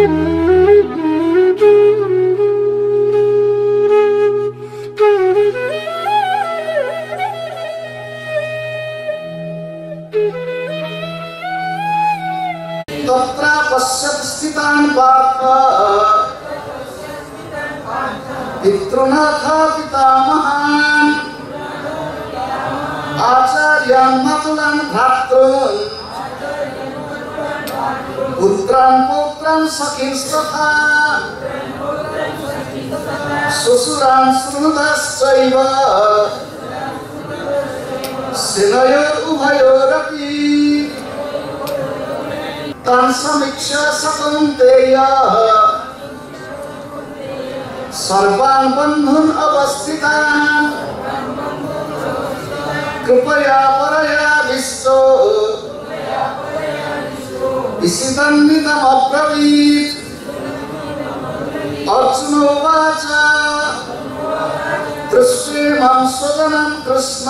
तत्र पश्यत् स्थितान् पार्थ पितृनाथ पितामहान् आचार्यान् मातुलान् भ्रातॄन् पुत्रान् पौत्रान् सखींस्तथा श्वशुरान् सुहृदाश्चैव सेनयोरुभयोरपि तान् समीक्ष्य स कौन्तेयः सर्वान् बन्धून् अवस्थितान् कृपया परयाविष्टो इसिदन्निदमब्रवीत्। अर्जुनोवाच दृष्ट्वेमं स्वजनं कृष्ण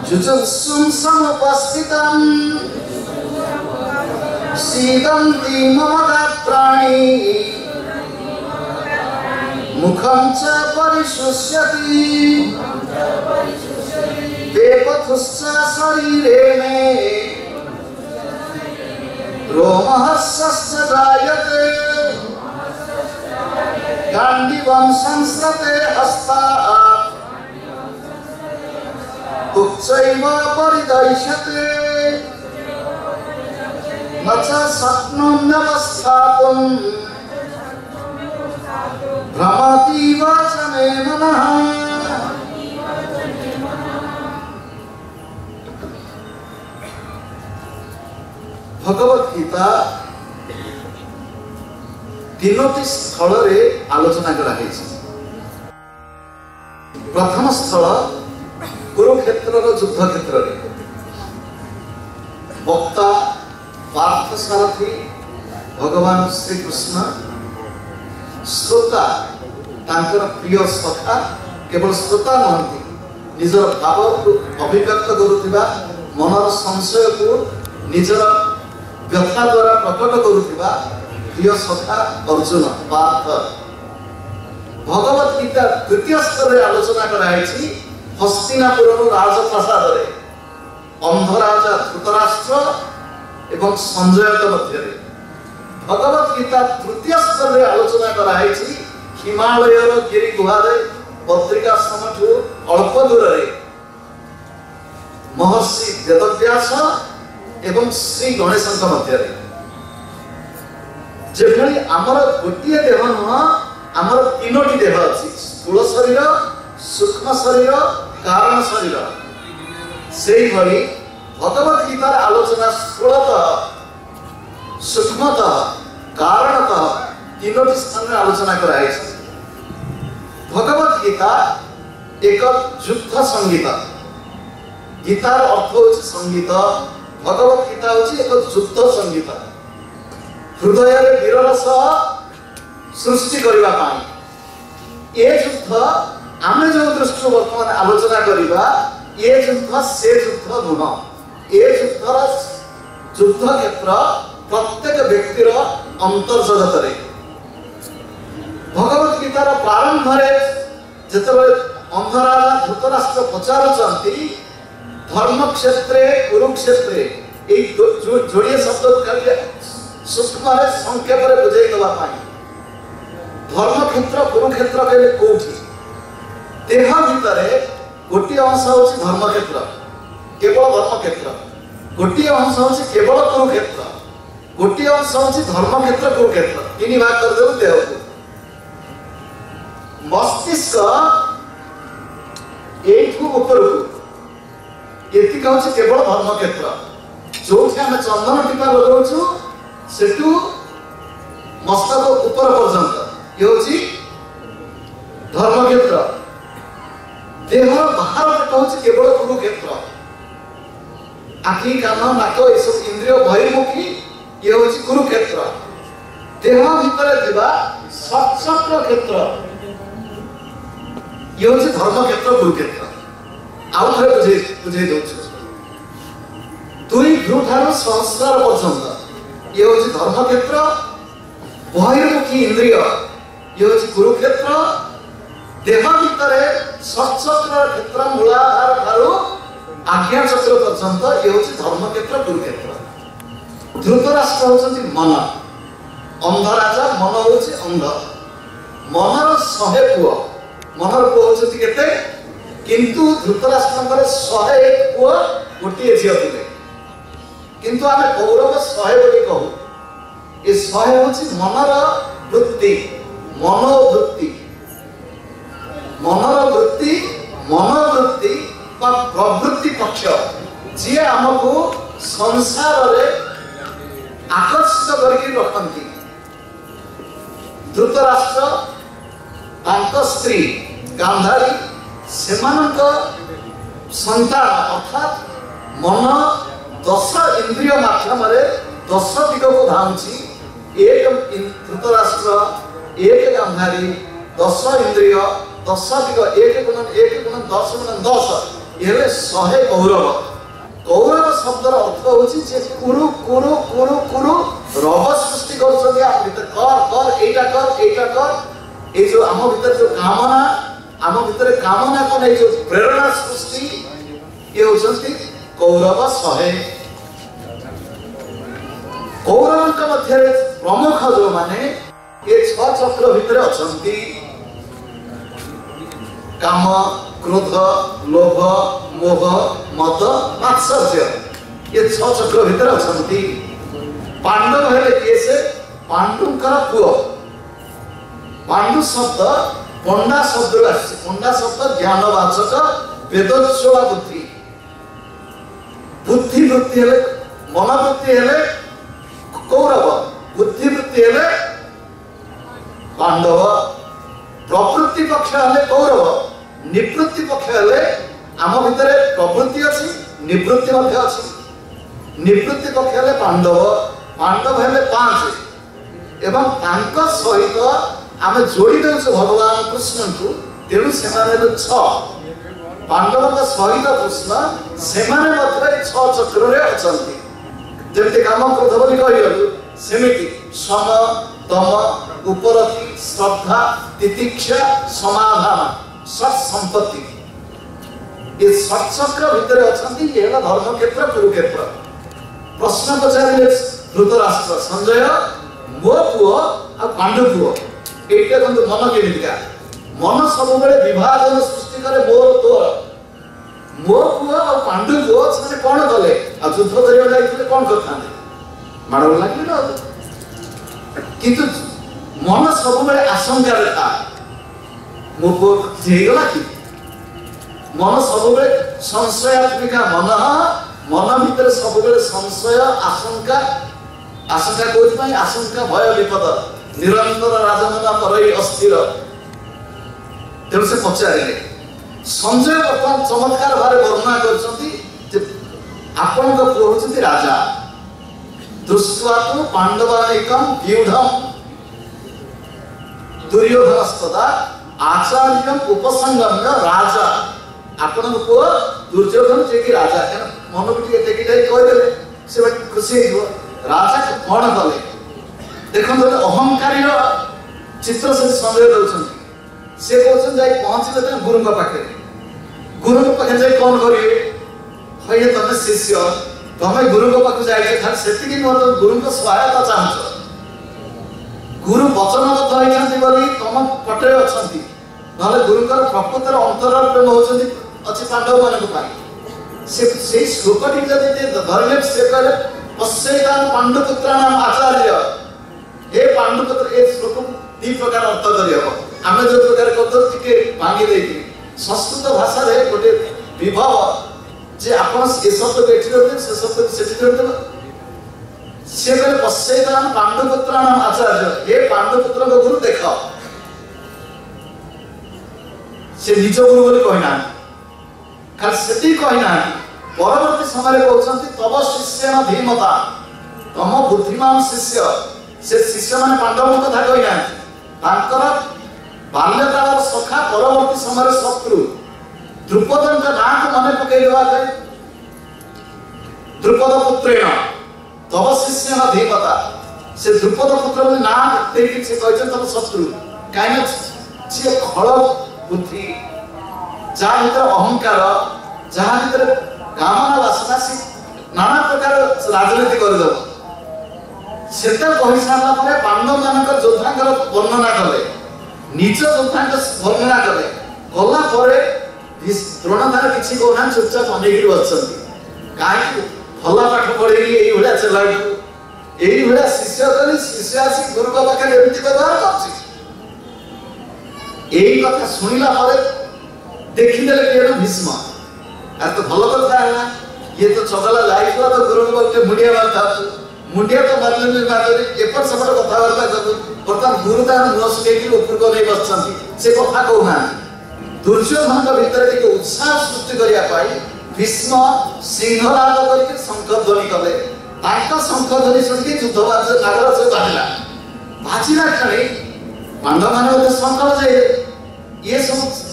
जुजुत्सुं समुपस्थितं सीदन्ति मम गात्राणि मुखं च परिशुष्यति वेपथुश्च शरीरे मे रोमहर्षश्च जायते गाण्डीवं संस्रते हस्तात् उच्चैव परिदह्यते न च शक्नोम्यवस्थातुं भ्रमतीव च मे मनः। भगवत गीता तीनोटी स्थल रे आलोचना कराई। प्रथम स्थल कुरुक्षेत्र युद्ध क्षेत्र रे वक्ता पार्थ सारथी भगवान श्री कृष्ण श्रोता तांकर प्रिय सखा केवल श्रोता नहंती निजर भाव को अभिव्यक्त करुथिबा मनर संशय को निजर व्यथा द्वारा प्रकट करुथिबा प्रिय सखा अर्जुन पार्थ। भगवत गीता द्वितीय स्तर रे आलोचना कराई। हस्तिनापुर राजप्रसाद रे अंधराजा धृतराष्ट्र एवं संजय मध्य भगवत गीता तृतीय स्तर रे आलोचना कराई। हिमालय गिरी गुहा बद्रिकाश्रम ठू अल्प दूर रे महर्षि वेदव्यास एवं श्री गणेश मध्य जेभली आमर गोटे देह नुह आमर तीनोटी देह अच्छी स्थूल शरीर सूक्ष्म शरीर कारण शरीर से भली भगवत गीतार आलोचना स्थूलतः सूक्ष्मतः कारणतः तीनोटी स्थान में आलोचना कराई। भगवत गीता एक युद्ध संगीत। गीतार अर्थ होछि संगीत। भगवत गीता होछि एक युद्ध संगीत। हृदय रे वीररस सृष्टि करबा पाई ए युद्ध आमे जो दृष्टि वर्तमान आलोचना करिबा ये युद्ध से युद्ध नुह। ए युद्धर युद्ध क्षेत्र प्रत्येक व्यक्तिर अंतर्जगत रे भगवत गीतार प्रारंभ रे जेतबे अंधराजा धृतराष्ट्र पचारुचंती धर्म क्षेत्रे कुरुक्षेत्रे ए जोड़िए शब्द का सूक्ष्म रे संक्षेप रे बुझाई दवा पाई धर्म क्षेत्र कुरुक्षेत्र कहले कोठी देह भितरे गोटे अंश होछि धर्म क्षेत्र केवल धर्म क्षेत्र गोटे अंश होछि केवल कुरुक्षेत्र गोटे अंश होछि धर्म क्षेत्र कुरुक्षेत्र तीन भाग कर देउ देह को मस्तिष्क एठू ऊपर को एति कहछि केवल धर्म क्षेत्र जो हम चंदन टीपा लगाउछु सेटू मस्तक ऊपर पर्यंत ये होछि धर्म क्षेत्र देह बाहर कहछि केवल कुरुक्षेत्र आखि कान नाक ए सब इंद्रिय बहिर्मुखी ये होछि कुरुक्षेत्र देह भितर दिबा सचक्र क्षेत्र ये होछि धर्म क्षेत्र कुरुक्षेत्र आउ थरे बुझे दोछु दुई भ्रूठार संस्कार पर्यंत ये हूँ धर्म क्षेत्र, बहिर्मुखी इंद्रिय ये हूँ कुरुक्षेत्र, देह भितर सचक्र क्षेत्र मूलाधार ठारू आज्ञा चक्र पर्यंत ये हूँ धर्म क्षेत्र कुरुक्षेत्र। धृतराष्ट्र होती मन, अंध राजा मन हूँ अंध, मनर 100 पुओ, मनर पुओ होती केते, किंतु धृतराष्ट्र 101 पुओ गोटे झील थे, किंतु आम कौरव 100 बोली कहू। ये 100 हूँ मनर वृत्ति, मनोवृत्ति, मनर वृत्ति, मनोवृत्ति बा प्रवृत्ति पक्ष जी आमको संसार रे आकर्षित करके रखती। धृतराष्ट्र तांको स्त्री गांधारी सेमानक संतान अर्थात मन 10 इंद्रिय माध्यम 10 दिग को धाउची। एक धृतराष्ट्र, एक गांधारी, 10 इंद्रिय, 10 दिग, 1 गुणन 1 गुणन 10 गुणन 10 ये 100 कौरव। कौरव शब्दर अर्थ होची जे कुरु कुरु कुरु कुरु रव सृष्टि करछथि आ भीतर कर एटा कर ए जो आम भीतर जो कामना, आम भीतर कामना को नै जो प्रेरणा सृष्टि ये होछथि कौरव 100। कौरवक मध्य प्रमुख जो माने ये 6 चक्र भीतर अछंती, काम, क्रोध, लोभ, मोह, मद, मात्सर्य ये 6 चक्र भीतर अछंती। पांडव हेले केसे पांडुंकर पुओ। पांडु शब्द पंडा शब्द आछि। पंडा शब्द ज्ञानवाचक, वेदोच्छोला बुद्धि। बुद्धि वृत्ति हेले मनोवृत्ति हेले कौरव, बुद्धि वृत्ति हेले पांडव, प्रवृत्ति पक्ष हेले कौरव, निवृत्ति पक्ष हेले आम भितर प्रवृत्ति अछि, निवृत्ति मध्य अछि। निवृत्ति पक्ष हेले पांडव, पांडव हेले 5 एवं तांका सहित आमे जोड़ी देउछ भगवान कृष्ण को, तेणु सेमाने 6 पांडव का सहित कृष्ण सेमाने मध्य 6 चक्र रे अछंती। जेते काम क्रोध बोली कहिलु सेमिति सम, दम, उपरति, श्रद्धा, तितिक्षा, समाधान, सत संपत्ति ये 7 चक्र भीतर अछंती। ये धर्म क्षेत्र कुरुक्षेत्र। प्रश्न पचारे धृतराष्ट्र संजय मो पुओ आ पांडु पुओ एटा कंदु मन केमितिका, मन सब बेले विभाजन सृष्टि करे मोर तोर। मो पुओ आ पांडु पुओ से कोन कले आ युद्ध करिया जाइथिले कोन करथांते माडो लागले न, किंतु मन सब बेले आशंका रे था मो पुओ जेगला कि मन सब बेले संशयात्मिका मन भीतर सब बेले संशय आशंका, आशंका कोइ आशंका भय विपद निरंतर राजमना करई अस्थिर। तेणु से पचारे संजय बर्तमान चमत्कार भारे वर्णना करछंती जे आपण को पुओ होछंती राजा। दृष्ट्वा तो पांडवानिकं व्यूढं दुर्योधनस्तदा आचार्यं उपसंगम्य राजा। आपण को पुओ दुर्योधन जे कि राजा मन बिटी एते कि कहि देले से खुशी हो। राजा कोन कले देखो अहंकारी चित्र से संजय दउछंती। से कहछन जाई पहुंचले त गुरु का पाखे, गुरु के पाखे जाई कोन करिए हय तमे शिष्य तमे गुरु के पाखे जाई खाली सेति कि न गुरु को सहायता चाहछ। गुरु वचनबद्ध होइछंती बोली तम पटे अछंती, नले गुरु का प्रकृतर अंतर प्रेम होछंती अछि पांडव मानक पाई। से श्लोकटी जदि धरले से कहले पश्येतान पांडुपुत्राणाम आचार्य। हे पांडुपुत्र ए श्लोक 2 प्रकार अर्थ करियो। आमे जो प्रकार करतो टिके भांगी देती संस्कृत भाषा रे गोटे विभव जे आपण ए शब्द बेठी रहते से शब्द सेठी रहते से कहले पश्येतान पांडुपुत्राणाम आचार्य। हे पांडुपुत्र को गुरु देखो। से निज गुरु बोली कहना खाली सेठी कहना परवर्ती समय कहउछंती तव शिष्यन धीमता, तम बुद्धिमान शिष्य। से शिष्य माने पांडव कथा कहना तांकर बाल्यकाल सखा परवर्ती समय शत्रु द्रुपदन का नाम को मने पकई देवा द्रुपद पुत्रेण तव शिष्यन धीमता से द्रुपद पुत्र बोली ना देखिए से कहते तम शत्रु कहीं सी खल बुद्धि जहाँ भर अहंकार जहाँ भर कामना वासना से नाना प्रकार राजनीति करदेव से कही सारा पर पांडव मान योद्धा वर्णना कले निज योद्धा वर्णना कले गला द्रोणधार किसी कहना चुपचाप अनेक बच्चे कहीं भला पाठ पढ़े ये चलाई ये शिष्य शिष्य आसी गुरु पाखे एमती व्यवहार कर शुणिला देखीदे किए भीष्म आर तो भल कथा है ये तो चगला लाइफ तो गुरु को मुंडिया मारता मुंडिया तो मारले मारले एपट सेपट कथबार्ता कर बर्तमान गुरु तार मुह सुखी ऊपर को नहीं बसती से कथा कहना दुर्योधन भितर टे उत्साह सृष्टि करने भीष्म सिंहनाद करके शंख ध्वनि कले शंख ध्वनि शुणिक युद्ध नागर से बाजिला बाजिला खेले पांडव मैंने शंख बजाइले ये सब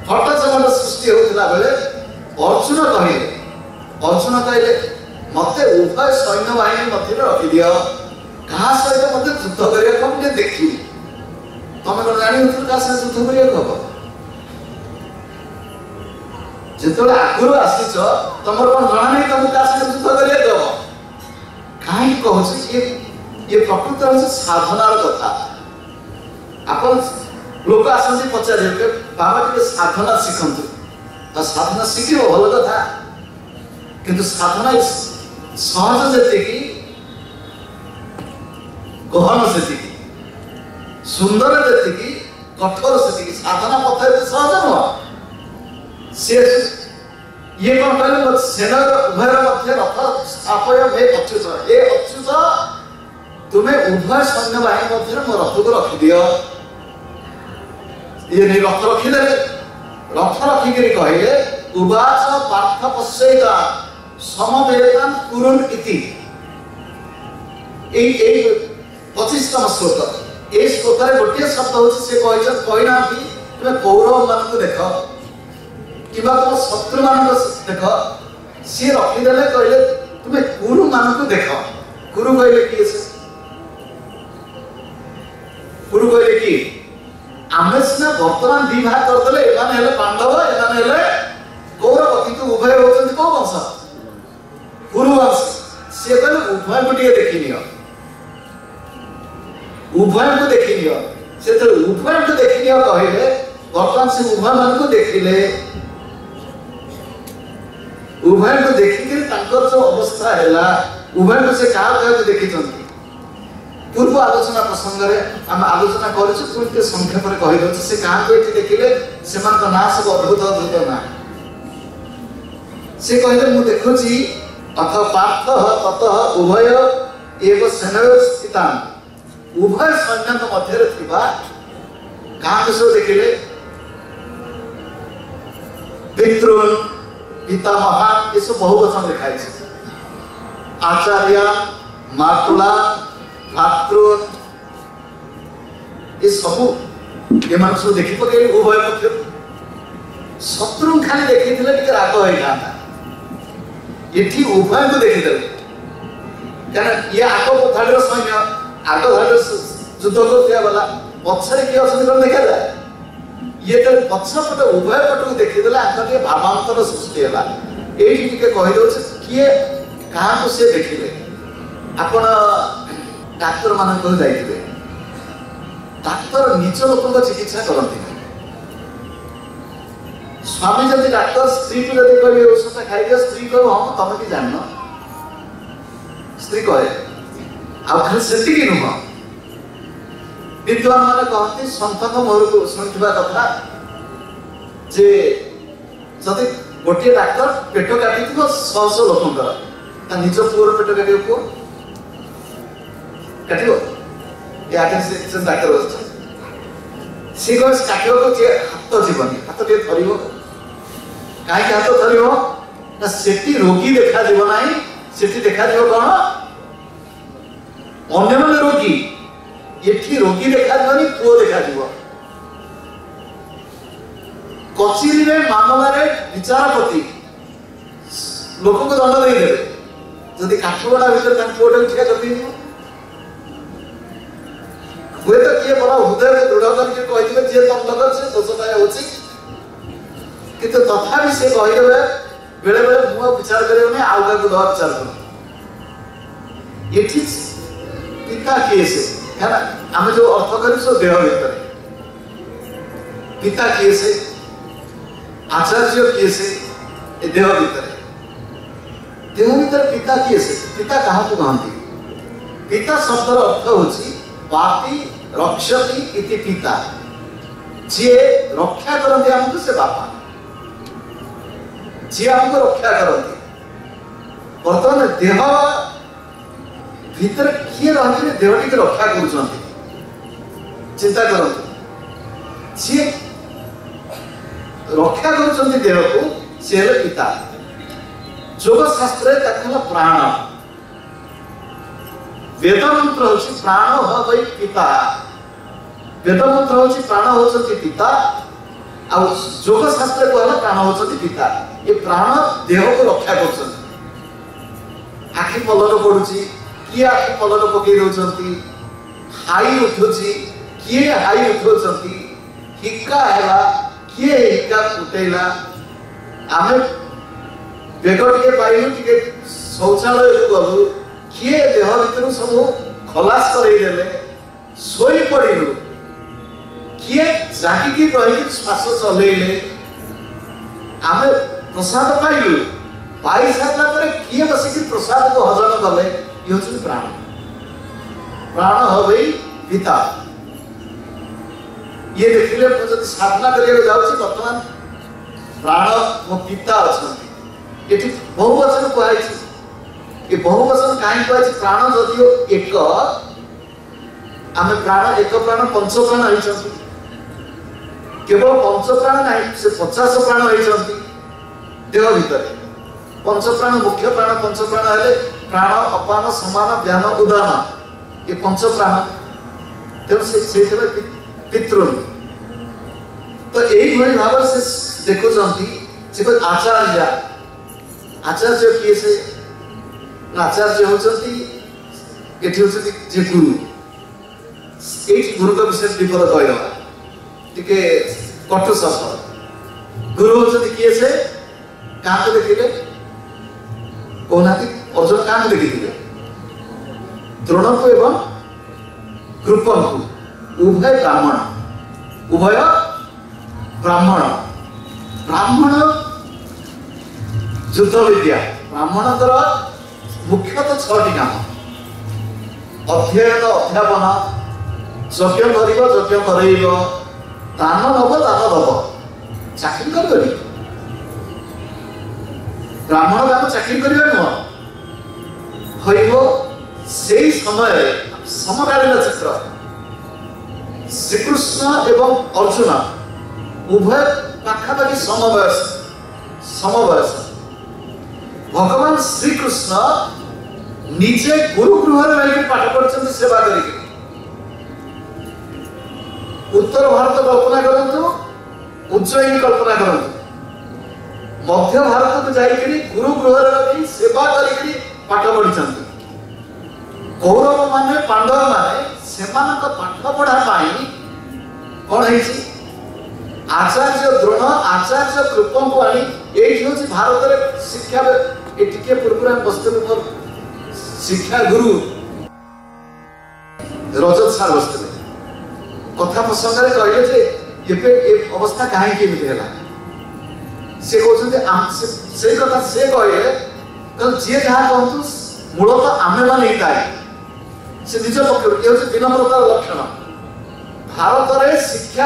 हट चमट सृष्टि होता बेले अर्जुन कहले मत उभय सैन्य बाहिनी मध्य रखी दियो क्या सहित मत युद्ध करने मुझे देखी तुम कौन जानी क्या युद्ध करने हम जो आगुरी आसीच तुम कौन जना नहीं तुमको क्या युद्ध करने दब कहीं कहूँ ये प्रकृत हूँ साधनार कथा आप लोक आसती पचारे बाबा टे साधना शिखु तो साधना शिख भल कथा किंतु साधना सहज जी गहन से सुंदर जी कठोर से साधना पथ सहज नुह सी ये कौन कहले सेना उभय मध्य रथ स्थापय मे अच्युत ए अच्युत तुम्हें उभय सैन्य बाहिनी मध्य मो रथ को रखिदि ये नहीं रथ रखिदे रथ रखिक कहले उवाच पार्थ पश्येता समवेतां कुरुन इति 25तम श्लोक ये श्लोक गोटे शब्द होची से कहना तुम्हें कौरव मान देख कि तुम शत्रु मान देख सी रखिदे कहले तुम्हें कुरु मान देख कुरु कहले किए से कुरु कहले कि आमे सीना बर्तमान दी भाग करदे एमाने पांडव एमाने कौरव किंतु उभय होचंती को वंश कुरु वंश सी कहले उभय को देखी नियो उभय को देखी नियो से तो उभय को देखी नियो कहले बर्तमान से उभय मान को देखिले उभय को देखिक जो अवस्था है उभय को से क्या देखी पूर्व आलोचना प्रसंग में आम आलोचना कर संक्षेप में कही दे से क्या देखिले से ना सब अद्भुत अद्भुत ना से कहले मु देखुची अथ पार्थ तत उभय एव सेनयो स्थिता उभय सैन्य मध्य क्या सब देखिले पितृन पितामहा ये सब बहुवचन लिखाई आचार्य मातुला भातृन ये सब ये सब देखी पकड़े उभय पक्ष शत्रु खाली देखी राग होता ये उभय को देखीदे क्या ये आग धाड़ी सैन्य आग धाड़ी युद्ध कर पछरे किए अच्छा देखा जाए ये तो पछपट उभय पट को देखीदे आगे भावांतर सृष्टि है ये कहीदे किए क्या सी देखिले आपण डाक्तर मान जाइए डाक्तर निज लोक चिकित्सा करती स्वामी जब डाक्तर स्त्री को जब कह औषध खाई स्त्री कह हाँ तुम कि जान स्त्री कहे आती नुह विद्वान मैंने कहते सन्थक मोहर को शुणुवा कथा जे जदि गोटे डाक्तर पेट काटी 100 लोकंर निज पुअर पेट काट पुओ काटो ये आगे से डाक्तर सी कह काटो हाथ जीवनी हाथ टे थर कहीं हाथ थर से रोगी देखा ना से देखा कौन अन्य मैंने रोगी ये रोगी देखा पुओ देखा कचेरी मामलें विचारपति लोक को दंड देदेवे जदि काठगड़ा भर पुओटा ठिया कर हुए तो किए बड़ा हृदय को दृढ़ करके कहिबे जे तम लग से दोषटा होची किंतु तथापि से कहिबे बेले बेले मुआ विचार करियो ने आउ का दवा विचार करो एठी पिता किए से है ना हम जो अर्थ करी सो देह भीतर पिता किए से आचार्य किए से ए देह भीतर पिता किए से पिता कहा को कहते पिता शब्दर अर्थ होची पापी रक्षति इति पिता जे रक्षा करते हमको से बापा जे हमको रक्षा करते बर्तमान देह भीतर किए रही देहटी के रक्षा कर चिंता करते जे रक्षा कर देह को सी है पिता योग शास्त्र प्राण वेद मंत्र हूँ प्राण ह वै पिता वेद मंत्र हूँ प्राण होती पिता आ योग शास्त्र कहला प्राण होती पिता ये प्राण देह को रक्षा कर आखि पलर पड़ुची किए आखि पलर पकई दौरान हाई उठुची किए हाई उठाउछंती हिक्का हैला किए हिक्का फुटेला आमे बेग टिके पाइलु टिके शौचालय को गलु किए देह भीतर सब खलास करई देले सोई पड़िलु किए जाकी रही श्वास चलेले आमे प्रसाद पाइलु पाई सारा पर किए बसिक प्रसाद को हजम कले ये हूँ प्राण प्राण ह वै पिता ये देखिले जब साधना करिया जाउछि वर्तमान प्राण मो पिता अछंती एठी बहुवचन कहै छै ये बहुवचन काहे कहै छै प्राण जदियो एक आमे प्राण एक प्राण पंच प्राण होइछंती केवल पंच प्राण नहीं से 50 प्राण होइछंती देह भीतर पंच प्राण मुख्य प्राण पंच प्राण हेले प्राण अपान समान ज्ञान उदान ये पंच प्राण तेणु से पितृ तो यही भाई भाव से देखो से आचार्य आचार्य किए से आचार्य होती जे गुरु ये गुरु का विषय विपद कहवा टिके कटु शब्द गुरु होती किए से क्या देखिले कहना अर्जुन क्या देखी द्रोण को एवं कृपन को उभय ब्राह्मण ब्राह्मण युद्ध विद्या ब्राह्मण मुख्यतः 6टी काम अध्ययन अध्यापन यज्ञ कर यज्ञ कर दान दब चाकरी कर ब्राह्मण काम चाकरी करवा नुह से समय समकालीन चित्र श्रीकृष्ण एवं अर्जुन उभय पाखापाखि समवयस भगवान श्रीकृष्ण निजे गुरुगृह रही पाठ पढ़ते सेवा करके उत्तर भारत कल्पना करूँ उज्जयिनी कल्पना करूँ मध्य भारत को जाइकरी गुरुगृह रही सेवा करके पाठ पढ़ी कौरव माने पांडव माने सेमानक पाठ पढ़ा पाई कौन है आचार्य द्रोण आचार्य कृपन को आनी एठी होची भारत रे शिक्षा एटिके पूर्व बस्तु शिक्षा गुरु रजत सार बस्तु कथा प्रसंग रे कहले जे एबे ए अवस्था काहे के मिले हला से कहते से कथा से कहे कल जे जहाँ कहतु मूलतः आमे माने ही ताई से निज पक्ष ये विनम्रतार लक्षण भारत रे शिक्षा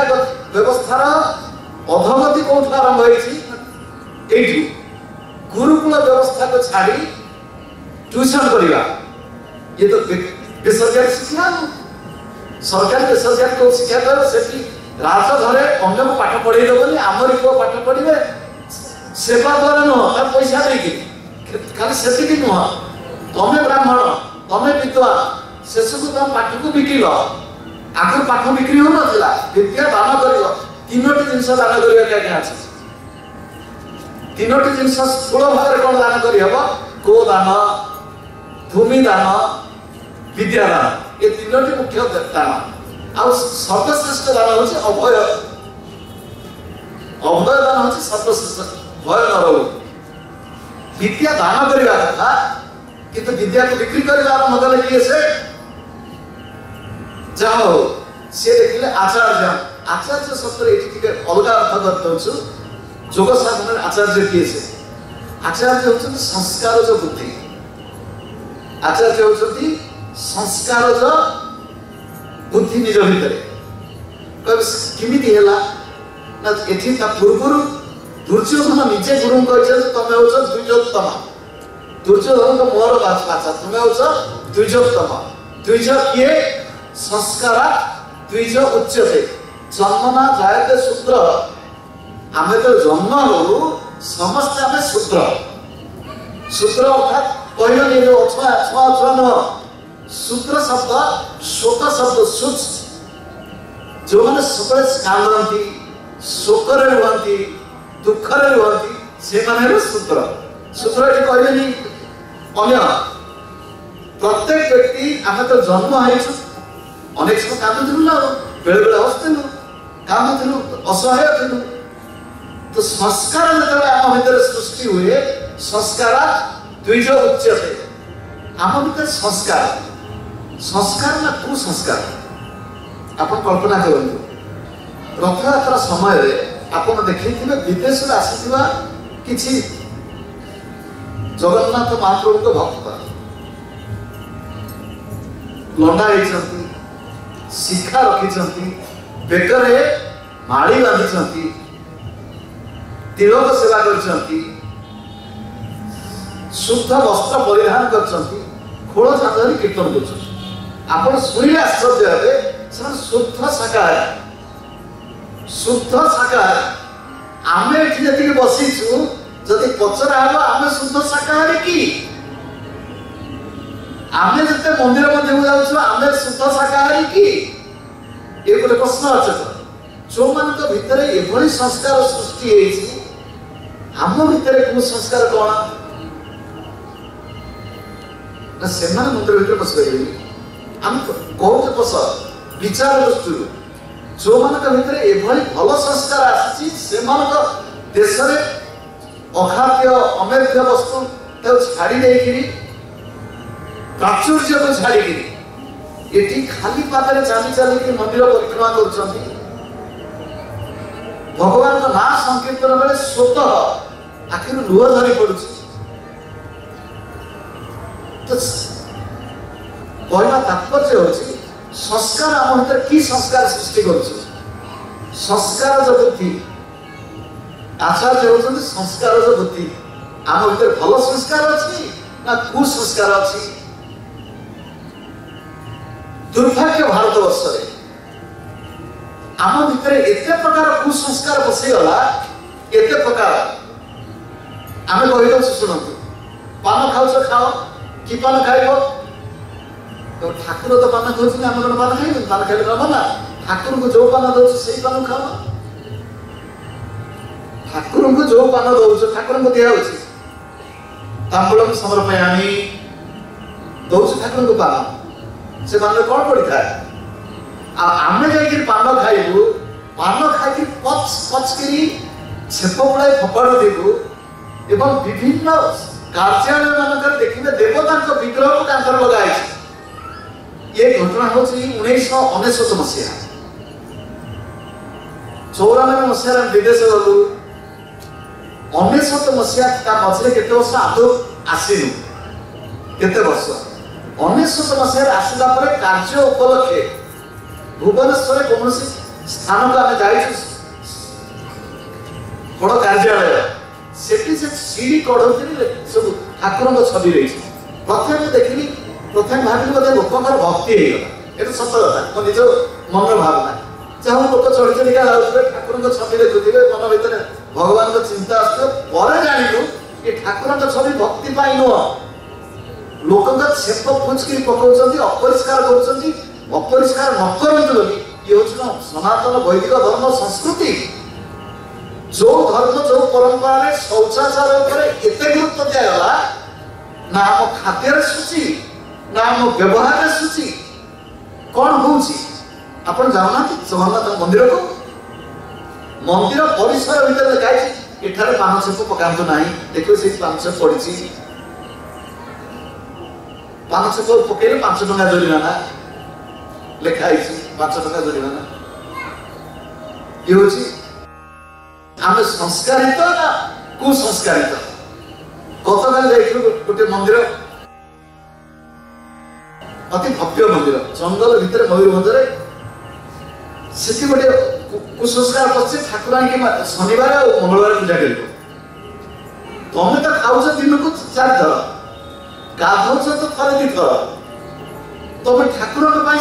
व्यवस्थार अधोगति कौन आरंभ होती गुरुकुल व्यवस्था को छाड़ी ट्यूशन करवा ये तो बेसरकारी शिक्षा सरकार बेसरकारी को शिक्षा कर से राजघरे अन्य को पाठ पढ़े देवनी आमरी को पाठ पढ़े सेवा द्वारा नुह पैसा देकी खाली से नुह तमें ब्राह्मण तमें विद्वान शेष को तुम पाठ को बिकिल आगे पाठ बिक्री हो ना विद्या दान कर 3टी जिनस दान करवा क्या 3टी जिनस स्थूल भाव में कौन दान कर गो दान भूमि दान विद्या दान ये 3टी मुख्य दान ଆଉ ସର୍ବଶ୍ରେଷ୍ଠ ଦାନ ହେଉଛି ଅଭୟ। ଅଭୟ ଦାନ ହେଉଛି ସର୍ବଶ୍ରେଷ୍ଠ, ଭୟ ନ ରହୁ। ବିଦ୍ୟା ଦାନ କରିବା କଥା, କିନ୍ତୁ ବିଦ୍ୟାକୁ ବିକ୍ରି କରିବା ଆରମ୍ଭ କଲେ କିଏ ସେ? ଯାହା ହଉ ସେ ଦେଖିଲେ ଆଚାର୍ଯ୍ୟ। ଆଚାର୍ଯ୍ୟ ଶବ୍ଦରେ ଏଠି ଟିକେ ଅଲଗା ଅର୍ଥ କରିଦେଉଛୁ। ଯୋଗ ସାଧନରେ ଆଚାର୍ଯ୍ୟ କିଏ ସେ? ଆଚାର୍ଯ୍ୟ ହେଉଛନ୍ତି ସଂସ୍କାରଜ ବୁଦ୍ଧି। ଆଚାର୍ଯ୍ୟ ହେଉଛନ୍ତି ସଂସ୍କାରଜ ବୁଦ୍ଧି ନିଜ ଭିତରେ। କେମିତି ହେଲା ନା ଏଠି ତା ପୂର୍ବରୁ ଦୁର୍ଯ୍ୟୋଧନ ନିଜେ ଗୁରୁଙ୍କୁ କହିଛନ୍ତି ତମେ ହେଉଛ ଦ୍ୱିଜୋତ୍ତମ। ଦୁର୍ଯ୍ୟୋଧନଙ୍କ ମୋର ବାଚା ତୁମେ ହେଉଛ ଦ୍ୱିଜୋତ୍ତମ। ଦ୍ୱିଜ କିଏ? ସଂସ୍କାର ଦ୍ୱିଜ ଉଚ୍ୟତେ। ଜନ୍ମନା ଜାୟତେ ଶୂଦ୍ର। ଆମେ ତ ଜନ୍ମ ହଉ ସମସ୍ତେ ଆମେ ଶୂଦ୍ର। ଶୂଦ୍ର ଅର୍ଥାତ୍ କହିବନି ଅଛୁଆ ଛୁଆ ଛୁଆ ନୁହଁ। ଶୂଦ୍ର ଶବ୍ଦ ଶୋକ ଶବ୍ଦ ସୁଚ୍। ଯେଉଁମାନେ ସବୁବେଳେ କାନ୍ଦନ୍ତି, ଶୋକରେ ରୁହନ୍ତି, ଦୁଃଖରେ ରୁହନ୍ତି, ସେମାନେ ହେଲେ ଶୂଦ୍ର। ଶୂଦ୍ର ଏଠି କହିବେନି ଅନ୍ୟ। ପ୍ରତ୍ୟେକ ବ୍ୟକ୍ତି ଆମେ ତ ଜନ୍ମ ହେଇଛୁ, ଅନେକ ସମୟ କାନ୍ଦୁଥିଲୁ ନା, ବେଳେ ବେଳେ ହସୁଥିଲୁ, କାନ୍ଦୁଥିଲୁ, ଅସହାୟ ଥିଲୁ। ତ ସଂସ୍କାର ଯେତେବେଳେ ଆମ ଭିତରେ ସୃଷ୍ଟି ହୁଏ, ସଂସ୍କାର ଦ୍ୱିଜ ଉଚ୍ୟତେ। ଆମ ଭିତରେ ସଂସ୍କାର, ସଂସ୍କାର ନା କୁସଂସ୍କାର। ଆପଣ କଳ୍ପନା କରନ୍ତୁ, ରଥଯାତ୍ରା ସମୟରେ ଆପଣ ଦେଖିଥିବେ ବିଦେଶରୁ ଆସିଥିବା କିଛି ଜଗନ୍ନାଥ ମହାପ୍ରଭୁଙ୍କ ଭକ୍ତ ଲଣ୍ଡା ହେଇଛନ୍ତି, ଶିଖା ରଖିଛନ୍ତି, ବେକରେ ମାଳି ବାନ୍ଧିଛନ୍ତି, ତିଳକ ସେବା କରିଛନ୍ତି, ଶୁଦ୍ଧ ବସ୍ତ୍ର ପରିଧାନ କରିଛନ୍ତି, ଖୋଳ ଝାଞ୍ଜରେ କୀର୍ତ୍ତନ କରୁଛନ୍ତି। ଆପଣ ଶୁଣିଲେ ଆଶ୍ଚର୍ଯ୍ୟ ହେବେ, ସେମାନେ ଶୁଦ୍ଧ ଶାକାହାରୀ। ଶୁଦ୍ଧ ଶାକାହାରୀ। ଆମେ ଏଠି ଯେତିକି ବସିଛୁ, ଯଦି ପଚରା ହେବ ଆମେ ଶୁଦ୍ଧ ଶାକାହାରୀ କି? ଆମେ ଯେତେ ମନ୍ଦିର ମଧ୍ୟକୁ ଯାଉଛୁ ଆମେ ଶୁଦ୍ଧ ଶାକାହାରୀ କି? ଏ ଗୋଟେ ପ୍ରଶ୍ନ ଅଛି। ଯୋଉମାନଙ୍କ ଭିତରେ ଏଭଳି ସଂସ୍କାର ସୃଷ୍ଟି ହେଇଛି, ଆମ ଭିତରେ କୁସଂସ୍କାର କଣ? ନା ସେମାନେ ମନ୍ଦିର ଭିତରେ ପଶିପାରିବେନି। ଆମେ କହୁଛେ ବସ ବିଚାର ଦୃଷ୍ଟିରୁ ଯୋଉମାନଙ୍କ ଭିତରେ ଏଭଳି ଭଲ ସଂସ୍କାର ଆସିଛି, ସେମାନଙ୍କ ଦେଶରେ ଅଖାଦ୍ୟ ଅମେଧ୍ୟ ବସ୍ତୁ ତାକୁ ଛାଡ଼ି ଦେଇକିରି, ପ୍ରାଚୁର୍ଯ୍ୟକୁ ଛାଡ଼ିକିରି ଏଠି ଖାଲି ପାଦରେ ଚାଲି ଚାଲିକି ମନ୍ଦିର ପରିକ୍ରମା କରୁଛନ୍ତି। ଭଗବାନଙ୍କ ନାଁ ସଂକୀର୍ତ୍ତନ ବେଳେ ସ୍ୱତଃ ଆଖିରୁ ଲୁହ ଧରି ପଡୁଛି। କହିବା ତାତ୍ପର୍ଯ୍ୟ ହେଉଛି ସଂସ୍କାର ଆମ ଭିତରେ କି ସଂସ୍କାର ସୃଷ୍ଟି କରୁଛି? ସଂସ୍କାର ଯୋ ବୁଦ୍ଧି। ଆଚାର୍ଯ୍ୟ ହେଉଛନ୍ତି ସଂସ୍କାର ଯୋ ବୁଦ୍ଧି। ଆମ ଭିତରେ ଭଲ ସଂସ୍କାର ଅଛି ନା କୁସଂସ୍କାର ଅଛି? ଦୁର୍ଭାଗ୍ୟ ଭାରତ ବର୍ଷରେ ଆମ ଭିତରେ ଏତେ ପ୍ରକାର କୁସଂସ୍କାର ବସିଗଲା, ଏତେ ପ୍ରକାର। ଆମେ କହିଦେଉଛୁ ଶୁଣନ୍ତୁ, ପାନ ଖାଉଛ ଖାଅ, କି ପାନ ଖାଇବ? ଠାକୁର ତ ପାନ ଖାଉଛନ୍ତି, ଆମେ କଣ ପାନ ଖାଇବୁ? ପାନ ଖାଇଲେ କଣ ନା? ଠାକୁରଙ୍କୁ ଯୋଉ ପାନ ଦଉଛୁ ସେଇ ପାନ ଖାଅ। ଠାକୁରଙ୍କୁ ଯୋଉ ପାନ ଦଉଛୁ ଠାକୁରଙ୍କୁ ଦିଆହଉଛି। ତାମ୍ବୁଳମ୍ ସମର୍ପୟାମି ଦଉଛୁ ଠାକୁରଙ୍କୁ ପାନ, ସେ ପାନରେ କଣ ପଡିଥାଏ? ଆଉ ଆମେ ଯାଇକି ପାନ ଖାଇବୁ, ପାନ ଖାଇକି ପଚ୍ ପଚ୍ କରି ଛେପ ଗୁଡ଼ାଏ ଫୋପାଡ଼ି ଦେବୁ ଏବଂ ବିଭିନ୍ନ କାର୍ଯ୍ୟାଳୟ ମାନଙ୍କରେ ଦେଖିବେ ଦେବତାଙ୍କ ବିଗ୍ରହକୁ କାନ୍ଥରେ ଲଗା ହେଇଛି। ଏ ଘଟଣା ହେଉଛି 1999 ମସିହା। 94 ମସିହାରେ ବିଦେଶ ଗଲୁ। 99 ମସିହା ତା ମଝିରେ କେତେ ବର୍ଷ ଆଦୌ ଆସିନୁ। କେତେ ବର୍ଷ? 99 ମସିହାରେ ଆସିଲା ପରେ କାର୍ଯ୍ୟ ଉପଲକ୍ଷେ ଭୁବନେଶ୍ୱରରେ କୌଣସି ସ୍ଥାନକୁ ଆମେ ଯାଇଛୁ, ବଡ଼ କାର୍ଯ୍ୟାଳୟ, ସେଠି ସେ ସିଡ଼ି କଢଉଥିଲେ ସବୁ ଠାକୁରଙ୍କ ଛବି ରହିଛି। ପ୍ରଥମେ ଦେଖିଲି, ପ୍ରଥମେ ଭାବିଲି ବୋଧେ ଲୋକଙ୍କର ଭକ୍ତି ହେଇଗଲା। ଏଟା ସତ କଥା, ମୋ ନିଜ ମନର ଭାବନା। ଯାହା ଲୋକ ଚଢି ଚଢିକା ଯାଉଥିବେ, ଠାକୁରଙ୍କ ଛବି ଦେଖୁଥିବେ, ମନ ଭିତରେ ଭଗବାନଙ୍କ ଚିନ୍ତା ଆସୁଥିବ। ପରେ ଜାଣିଲୁ ଏ ଠାକୁରଙ୍କ ଛବି ଭକ୍ତି ପାଇଁ ନୁହଁ, ଲୋକଙ୍କ ଛେପ ପୁଚକିରି ପକାଉଛନ୍ତି, ଅପରିଷ୍କାର କରୁଛନ୍ତି। ଅପରିଷ୍କାର ନ କରନ୍ତୁ ବୋଲି ଇଏ ହେଉଛି ସନାତନ ବୈଦିକ ଧର୍ମ ସଂସ୍କୃତି। ଯୋଉ ଧର୍ମ ଯୋଉ ପରମ୍ପରାରେ ଶୌଚାଚାର ଉପରେ ଏତେ ଗୁରୁତ୍ୱ ଦିଆଗଲା, ନା ଆମ ଖାଦ୍ୟରେ ସୂଚି, ନା ଆମ ବ୍ୟବହାରରେ ସୂଚି। କଣ ହଉଛି ଆପଣ आपण जाऊना जगन्नाथ मंदिर को मंदिर परिसर भीतर लिखाई एठारे पान छेप पकातु ना देखो से पान छेप पड़ी पान छेप पकड़े 5 टका जरिमाना लिखाई 5 टका जरिमाना ये होची आम संस्कारित ना कुसंस्कारित गतकाल जाइलु गोटे मंदिर अति भव्य मंदिर जंगल भितर मयूरभंजरे से गोटे कुसंस्कार पचे ठाकुराणी के शनिवार और मंगलवार पूजा कर तुम तो खाऊ दिन को 4 थर गाधौच तो थे 2 थर तुम ठाकुर 2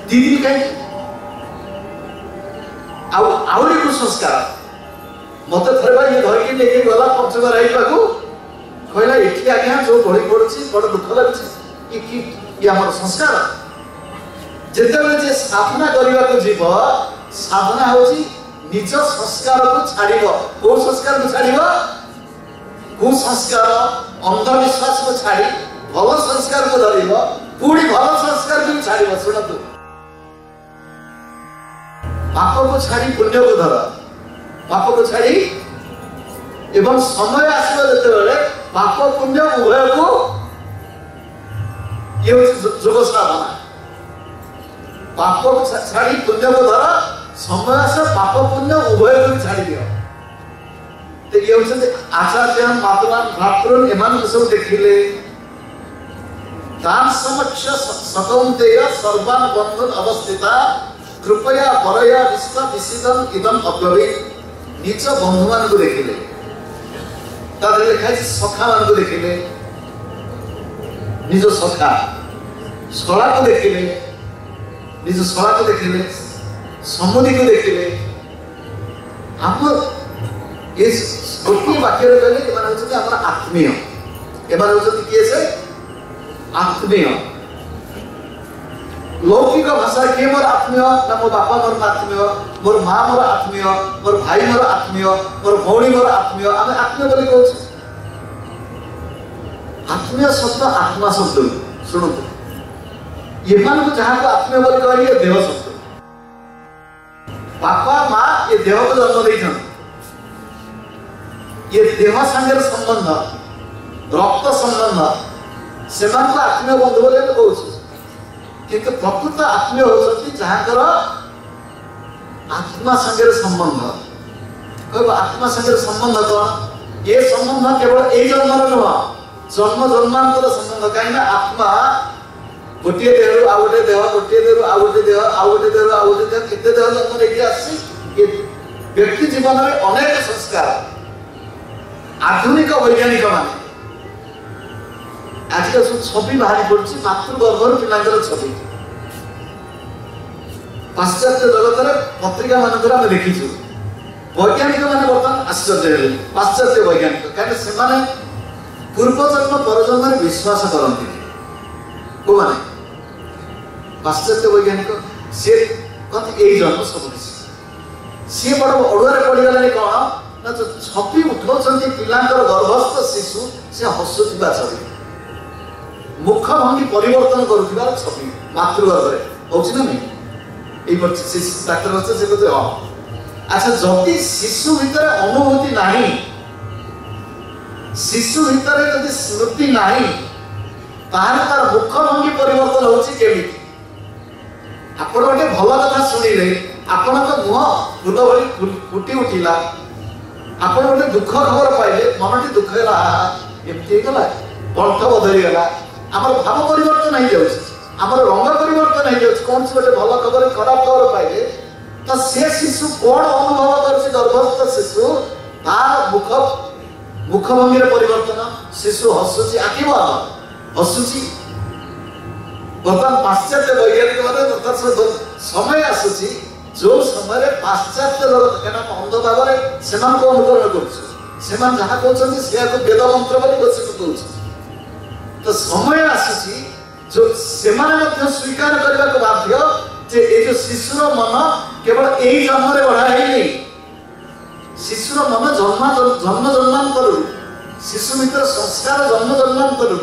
दिन कहीं आहरी कुसंस्कार मत थे भाई धरिकी लेके गला पंचम राई पाक कहला ये आज्ञा जो बड़ी पड़ी बड़ दुख लगे ये आम संस्कार जिते जे साधना करने को जीव साधना होची निज संस्कार को छाड़ब को संस्कार को छाड़ब कुसंस्कार अंधविश्वास को छाड़ी भल संस्कार को धरब पुणी भल संस्कार को छाड़ब शुणु पाप को छाड़ी पुण्य को धर पाप को छाड़ी एवं समय आसो जिते पाप पुण्य उभय को ये जोग साधना पाप को छाड़ी पुण्य को धर समय आस पाप पुण्य उभय को छाड़ी दियो तो ये होते आचार्य मातुलान भ्रातृन एमान सब देखिले तान समक्ष सकौन्तेय सर्वान बंधन अवस्थिता कृपया परया विश्व विसिदन इदम अब्रवीत निज बंधु मान को देखिले तादरे लिखाई सखा मान को देखिले निज सखा सला को देखिले निज सला को देखिले समुदी को देखिले हम इस गोटे वाक्य कहले एमान होते हमरा आत्मीय एमान होते किए से आत्मीय लौकिक भाषा किए मोर आत्मीय ना मो बापा मोर आत्मीय मोर माँ मोर आत्मीय मोर भाई मोर आत्मीय मोर भौणी मोर आत्मीय आम आत्मीय बोली कहूँ आत्मीय शब्द आत्मा शब्द शुणु एमान को जहाँ को आत्मीय बोली कहले देह शब्द बापा माँ ये देह को जन्म देइछन ये देह संगे संबंध रक्त संबंध से आत्मीय बंधु बोले कहूँ किंतु प्रकृत आत्मीय होती जहाँकर आत्मा संगे संबंध कह आत्मा संगे संबंध कौन ये संबंध केवल यही जन्म नुह जन्म जन्मांतर संबंध कहीं आत्मा गोटे देह आ गोटे देह गोटे देह आ गोटे देह आ गोटे देह आ गोटे देह केते देह जन्म लेके आसी व्यक्ति जीवन में अनेक संस्कार आधुनिक वैज्ञानिक माने आजकल सब छवि बाहरी पड़ी मातृगर्भर पिलांकर छवि पाश्चात्य जगत पत्रिका मानक आम देखीचु वैज्ञानिक मैंने बर्तमान आश्चर्य पाश्चात्य वैज्ञानिक कहीं से पूर्वजन्म परजन्म विश्वास करती को माने पाश्चात्य वैज्ञानिक सी कहते यही जन्म सब किसी सी बड़ अड़ुआ पड़गला कौन ना जो छवि उठाऊँ पिलांकर गर्भस्थ शिशु से हसुवा छवि मुख भंगी परिवर्तन करुवा छवि मातृगर्भरे होची ना नहीं डाक्तर अच्छे से कहते हाँ अच्छा जदि शिशु भितर अनुभूति नहीं शिशु भितर जदि स्मृति नहीं तार मुख भंगी परिवर्तन होची केमिति आपण गोटे भल कथा शुणिले आपण मुह फूल भली फुटी उठिला आपण गोटे दुख खबर पाइले मनटी दुख है एमती गला कंठ बदलीगला आम भाव परिवर्तन हो जाए आम रंग परिवर्तन हो जाए कौन से गोटे भल खबर खराब खबर पाइले तो से शिशु कौन अनुभव कर गर्भस्थ शिशु तार मुख भंगी परिवर्तन शिशु हसुची आखि हसुची बर्तमान पाश्चात्य वैज्ञानिक मैंने समय आसूची जो समय पाश्चात्य जगत कहीं अंध भाव से अनुकरण कर जहाँ कहते वेद मंत्र कहूँ तो समय आसूची जो से स्वीकार करने को बाध्य जे ये जो शिशुर मन केवल यही जन्म बढ़ाई शिशुर मन जन्म जन्मांतर शिशु भीतर संस्कार जन्म जन्मांतर